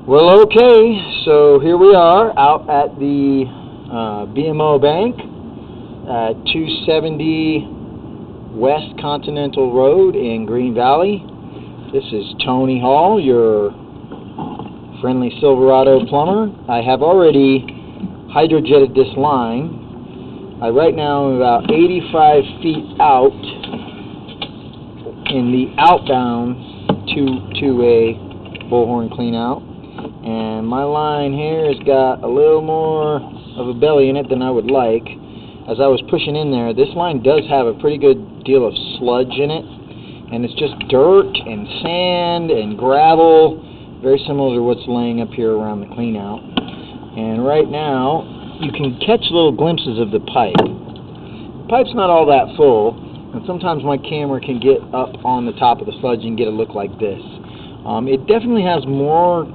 Well, okay, so here we are out at the BMO Bank at 270 West Continental Road in Green Valley. This is Tony Hall, your friendly Silverado plumber. I have already hydrojetted this line. I right now am about 85 feet out in the outbound to a bullhorn cleanout. And my line here has got a little more of a belly in it than I would like. As I was pushing in there, this line does have a pretty good deal of sludge in it, and it's just dirt and sand and gravel, very similar to what's laying up here around the cleanout. And right now, you can catch little glimpses of the pipe. The pipe's not all that full, and sometimes my camera can get up on the top of the sludge and get a look like this. It definitely has more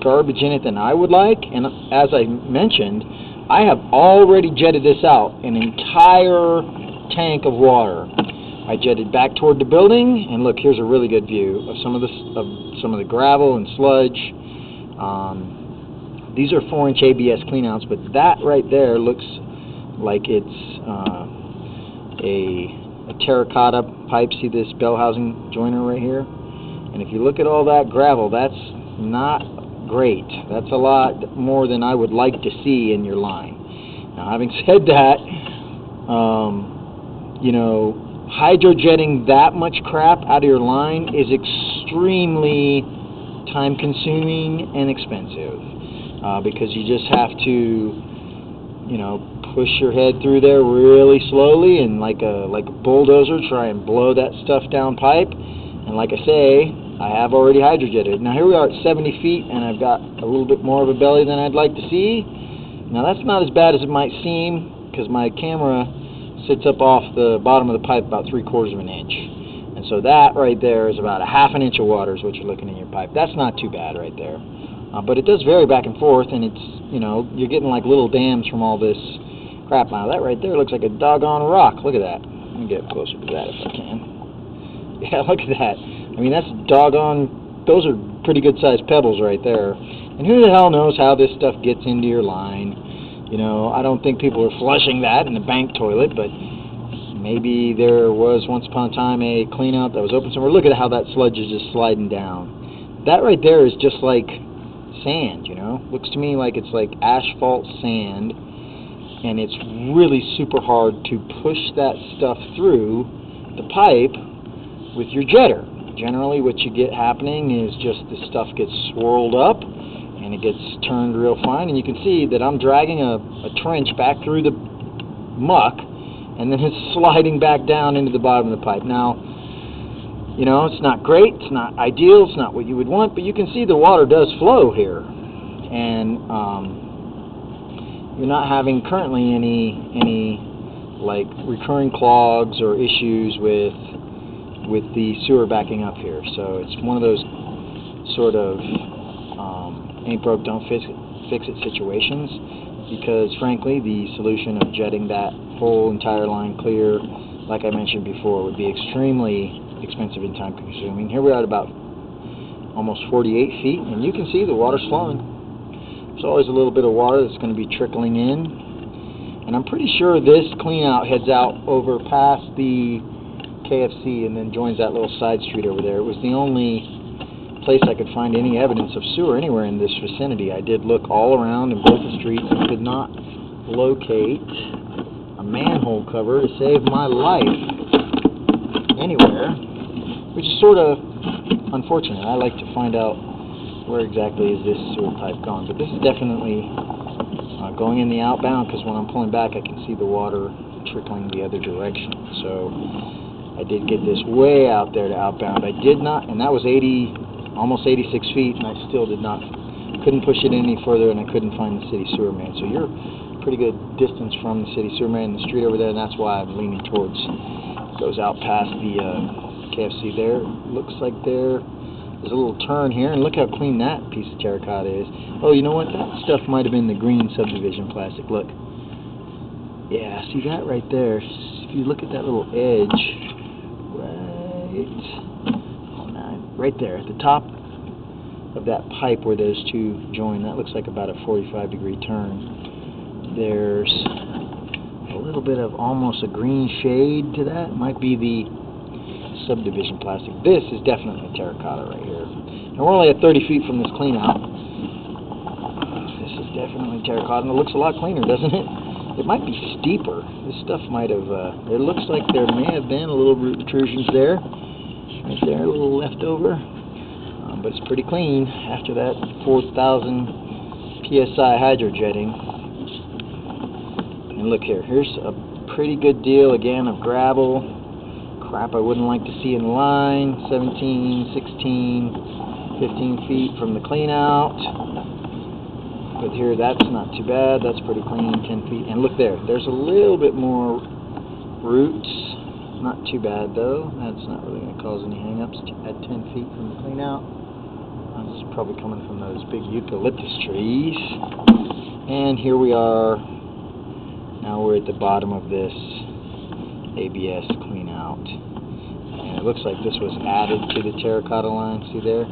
garbage in it than I would like, and as I mentioned, I have already jetted this out, an entire tank of water. I jetted back toward the building, and look, here's a really good view of some of the gravel and sludge. These are 4-inch ABS cleanouts, but that right there looks like it's a terracotta pipe. See this bell housing joiner right here? And if you look at all that gravel, that's not great. That's a lot more than I would like to see in your line. Now, having said that, you know, hydrojetting that much crap out of your line is extremely time-consuming and expensive because you just have to, you know, push your head through there really slowly and like a bulldozer try and blow that stuff down pipe. And like I say, I have already hydrojetted. Now here we are at 70 feet, and I've got a little bit more of a belly than I'd like to see. Now that's not as bad as it might seem, because my camera sits up off the bottom of the pipe about 3/4 of an inch. And so that right there is about a 1/2 inch of water is what you're looking in your pipe. That's not too bad right there. But it does vary back and forth, and it's, you know, you're getting like little dams from all this crap. Now that right there looks like a doggone rock. Look at that. Let me get closer to that if I can. Yeah, look at that. I mean, that's doggone, those are pretty good sized pebbles right there. And who the hell knows how this stuff gets into your line. You know, I don't think people are flushing that in the bank toilet, but maybe there was once upon a time a cleanout that was open somewhere. Look at how that sludge is just sliding down. That right there is just like sand, you know. Looks to me like it's like asphalt sand, and it's really super hard to push that stuff through the pipe with your jetter. Generally what you get happening is just the stuff gets swirled up and it gets turned real fine, and you can see that I'm dragging a trench back through the muck, and then it's sliding back down into the bottom of the pipe. Now, you know, it's not great, it's not ideal, it's not what you would want, but you can see the water does flow here, and you're not having currently any like recurring clogs or issues with the sewer backing up here. So it's one of those sort of ain't broke, don't fix it situations, because frankly the solution of jetting that whole entire line clear, like I mentioned before, would be extremely expensive and time consuming. Here we are at about almost 48 feet, and you can see the water's flowing. There's always a little bit of water that's going to be trickling in, and I'm pretty sure this cleanout heads out over past the KFC and then joins that little side street over there. It was the only place I could find any evidence of sewer anywhere in this vicinity. I did look all around in both the streets and could not locate a manhole cover to save my life anywhere, which is sort of unfortunate. I like to find out where exactly is this sewer pipe gone, but this is definitely going in the outbound, because when I'm pulling back I can see the water trickling the other direction. So I did get this way out there to outbound. I did not, and that was almost 86 feet, and I still couldn't push it any further, and I couldn't find the city sewer man. So you're pretty good distance from the city sewer man in the street over there, and that's why I'm leaning towards, goes out past the KFC there. Looks like there's a little turn here, and look how clean that piece of terracotta is. Oh, you know what? That stuff might have been the green subdivision plastic. Look. Yeah, see that right there? If you look at that little edge, right there at the top, of that pipe where those two join. That looks like about a 45-degree turn. There's a little bit of almost a green shade to that. Might be the subdivision plastic. This is definitely terracotta right here. And we're only at 30 feet from this clean out. This is definitely terracotta, and it looks a lot cleaner, doesn't it? It might be steeper. This stuff might have, it looks like there may have been a little root intrusions there. Right there, a little leftover. But it's pretty clean after that 4,000 PSI hydrojetting. And look here, here's a pretty good deal again of gravel. Crap I wouldn't like to see in line. 17, 16, 15 feet from the clean out. But here, that's not too bad. That's pretty clean, 10 feet. And look there, there's a little bit more roots. Not too bad, though. That's not really going to cause any hang-ups at 10 feet from the clean out. This is probably coming from those big eucalyptus trees. And here we are. Now we're at the bottom of this ABS clean out. And it looks like this was added to the terracotta line. See there?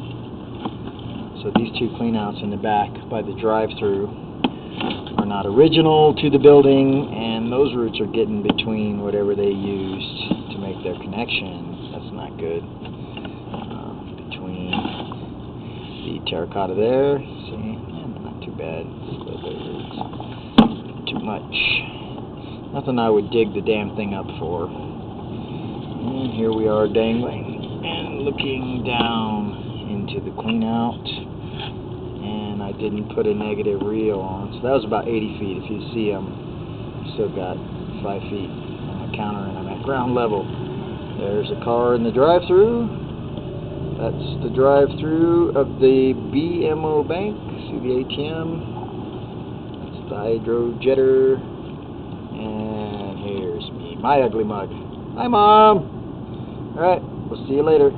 So these two cleanouts in the back by the drive-through are not original to the building, and those roots are getting between whatever they used to make their connection. That's not good. Between the terracotta there, see, not too bad. A little bit of roots. Too much. Nothing I would dig the damn thing up for. And here we are dangling and looking down into the clean out. And I didn't put a negative reel on, so that was about 80 feet. If you see, still got 5 feet on the counter, and I'm at ground level. There's a car in the drive-through. That's the drive-through of the BMO Bank. See the ATM? That's the hydro jetter. And here's me, my ugly mug. Hi, Mom. All right, we'll see you later.